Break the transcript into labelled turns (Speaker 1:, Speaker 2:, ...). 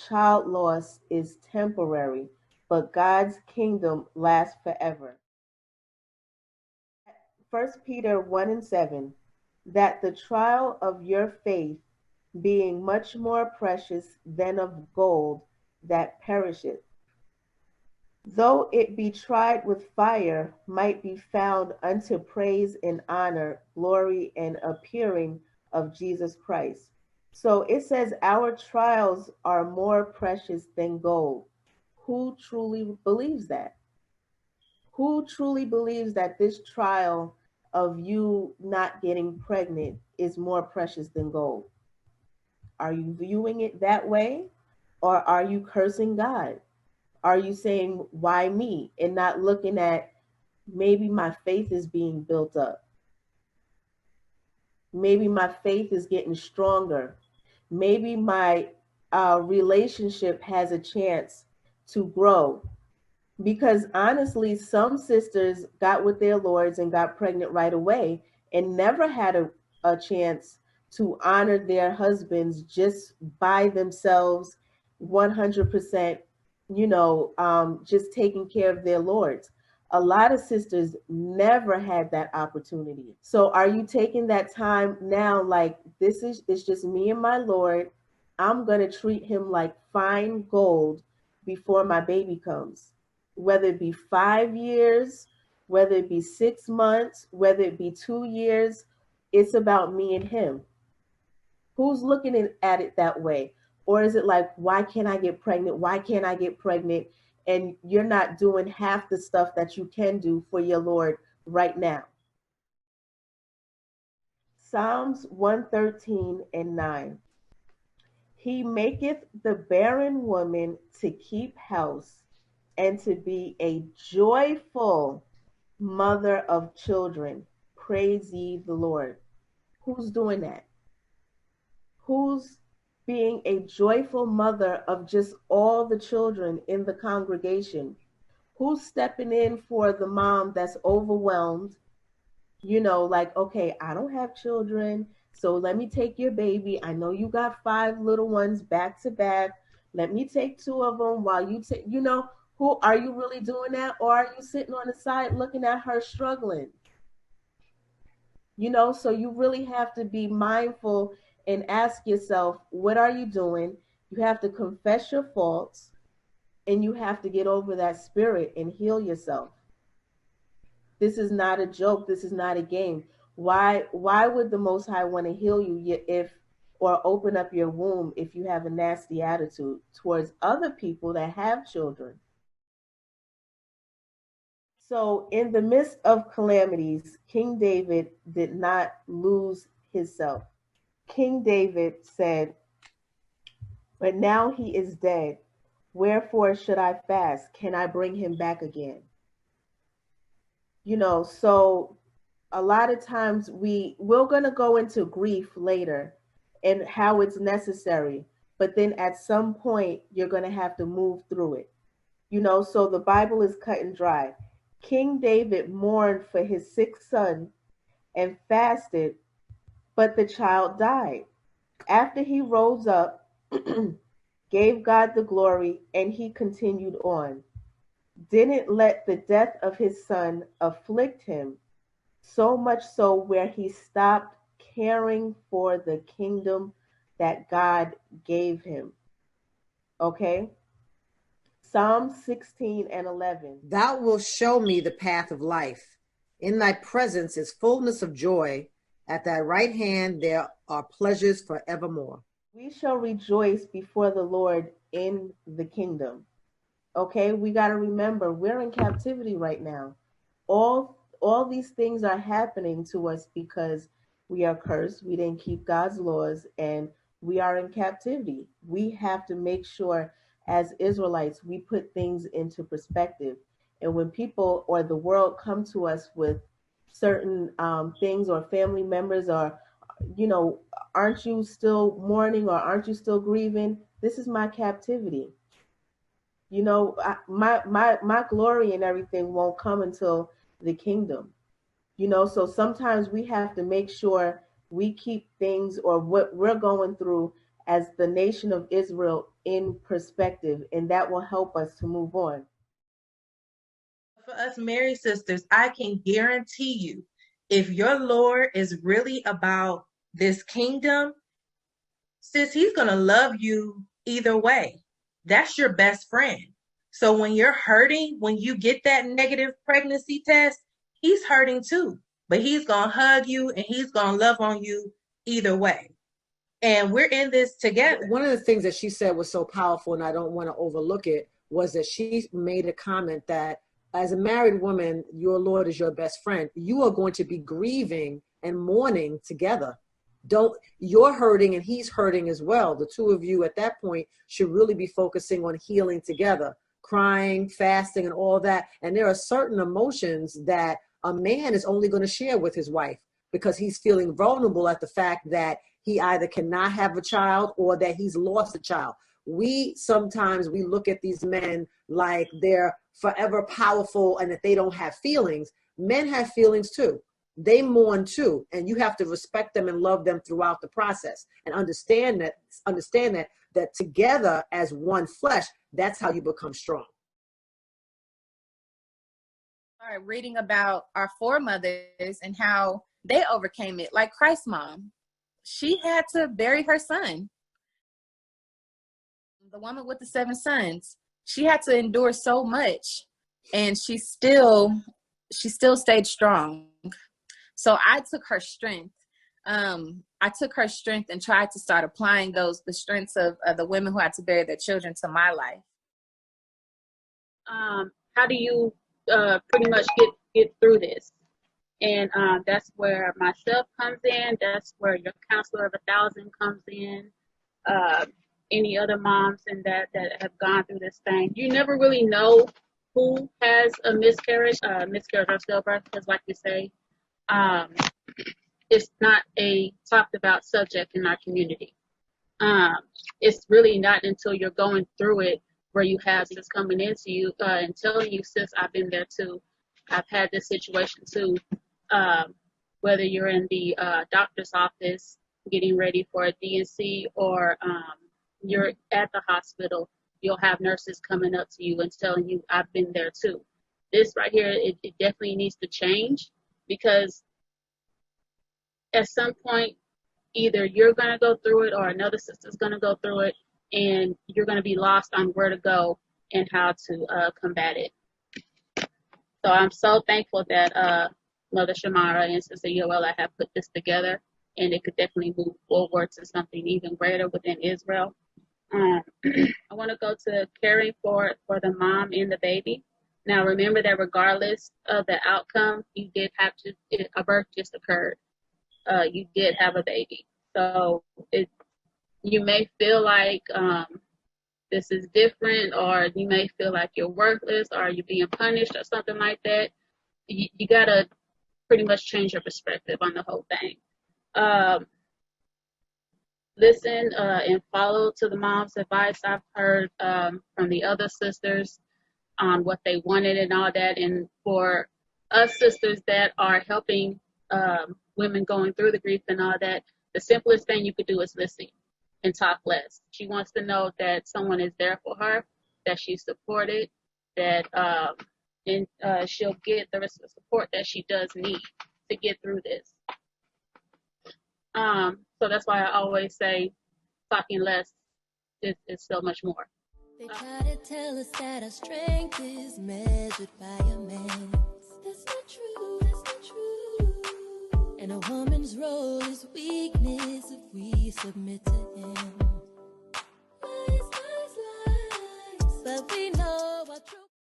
Speaker 1: child loss is temporary, but God's kingdom lasts forever. 1 Peter 1 and 7, that the trial of your faith, being much more precious than of gold that perisheth, though it be tried with fire, might be found unto praise and honor, glory, and appearing of Jesus Christ. So it says our trials are more precious than gold. Who truly believes that? Who truly believes that this trial of you not getting pregnant is more precious than gold? Are you viewing it that way? Or are you cursing God? Are you saying, why me? And not looking at maybe my faith is being built up. Maybe my faith is getting stronger. Maybe my relationship has a chance to grow. Because honestly, some sisters got with their lords and got pregnant right away and never had a chance to honor their husbands just by themselves 100%, just taking care of their lords. A lot of sisters never had that opportunity. So are you taking that time now, like, this is it's just me and my Lord? I'm going to treat him like fine gold before my baby comes, whether it be 5 years, whether it be 6 months, whether it be 2 years. It's about me and him. Who's looking at it that way? Or is it like, why can't I get pregnant? Why can't I get pregnant? And you're not doing half the stuff that you can do for your Lord right now. Psalms 113 and 9. He maketh the barren woman to keep house and to be a joyful mother of children. Praise ye the Lord. Who's doing that? Who's being a joyful mother of just all the children in the congregation? Who's stepping in for the mom that's overwhelmed? Like, okay, I don't have children, so let me take your baby. I know you got 5 little ones back to back. Let me take 2 of them while you take, who are you really doing that? Or are you sitting on the side looking at her struggling? So you really have to be mindful and ask yourself, what are you doing? You have to confess your faults and you have to get over that spirit and heal yourself. This is not a joke. This is not a game. Why would the Most High want to heal you or open up your womb if you have a nasty attitude towards other people that have children? So in the midst of calamities, King David did not lose himself. King David said, but now he is dead. Wherefore should I fast? Can I bring him back again? So a lot of times we're going to go into grief later and how it's necessary. But then at some point, you're going to have to move through it. So the Bible is cut and dry. King David mourned for his sick son and fasted, but the child died. After he rose up, gave God the glory, and he continued on. Didn't let the death of his son afflict him, so much so where he stopped caring for the kingdom that God gave him. Okay? Psalm 16 and 11.
Speaker 2: Thou wilt show me the path of life. In thy presence is fullness of joy. At thy right hand there are pleasures forevermore.
Speaker 1: We shall rejoice before the Lord in the kingdom. Okay, we got to remember we're in captivity right now. All these things are happening to us because we are cursed. We didn't keep God's laws and we are in captivity. We have to make sure as Israelites we put things into perspective. And when people or the world come to us with certain things, or family members, or aren't you still mourning, or aren't you still grieving? This is my captivity. My glory and everything won't come until the kingdom. So sometimes we have to make sure we keep things or what we're going through as the nation of Israel in perspective, and that will help us to move on.
Speaker 3: For us married sisters, I can guarantee you, if your Lord is really about this kingdom, sis, he's going to love you either way. That's your best friend. So when you're hurting, when you get that negative pregnancy test, he's hurting too. But he's going to hug you and he's going to love on you either way. And we're in this together.
Speaker 2: One of the things that she said was so powerful, and I don't want to overlook it, was that she made a comment that as a married woman, your Lord is your best friend. You are going to be grieving and mourning together. You're hurting and he's hurting as well. The two of you at that point should really be focusing on healing together, crying, fasting, and all that. And there are certain emotions that a man is only going to share with his wife because he's feeling vulnerable at the fact that he either cannot have a child or that he's lost a child. Sometimes we look at these men like they're forever powerful and that they don't have feelings. Men have feelings too. They mourn too, and you have to respect them and love them throughout the process and understand that together as one flesh, that's how you become strong.
Speaker 4: All right, reading about our foremothers and how they overcame it, like Christ's mom. She had to bury her son. The woman with the 7 sons, she had to endure so much, and she still stayed strong. So I took her strength. And tried to start applying the strengths of the women who had to bury their children to my life.
Speaker 5: How do you pretty much get through this? And that's where myself comes in. That's where your counselor of 1,000 comes in. Any other moms and that have gone through this thing. You never really know who has a miscarriage or stillbirth, because like you say, it's not a talked about subject in our community. It's really not until you're going through it where you have this coming into you and telling you, sis, I've been there too. I've had this situation too. Whether you're in the doctor's office getting ready for a D&C or you're at the hospital, you'll have nurses coming up to you and telling you, I've been there too. This right here, it definitely needs to change, because at some point, either you're going to go through it or another sister's going to go through it, and you're going to be lost on where to go and how to combat it. So I'm so thankful that Mother Shamara and Sister Yoella have put this together, and it could definitely move forward to something even greater within Israel. I want to go to caring for the mom and the baby. Now, remember that regardless of the outcome, you did have a birth just occurred. You did have a baby. So you may feel like this is different, or you may feel like you're worthless, or you're being punished or something like that. You got to pretty much change your perspective on the whole thing. Listen and follow to the mom's advice. I've heard from the other sisters on what they wanted and all that. And for us sisters that are helping women going through the grief and all that, the simplest thing you could do is listen and talk less. She wants to know that someone is there for her, that she's supported, that she'll get the support that she does need to get through this. So that's why I always say talking less is so much more.
Speaker 6: They try to tell us that our strength is measured by a man's. That's not true, that's not true. And a woman's role is weakness if we submit to him.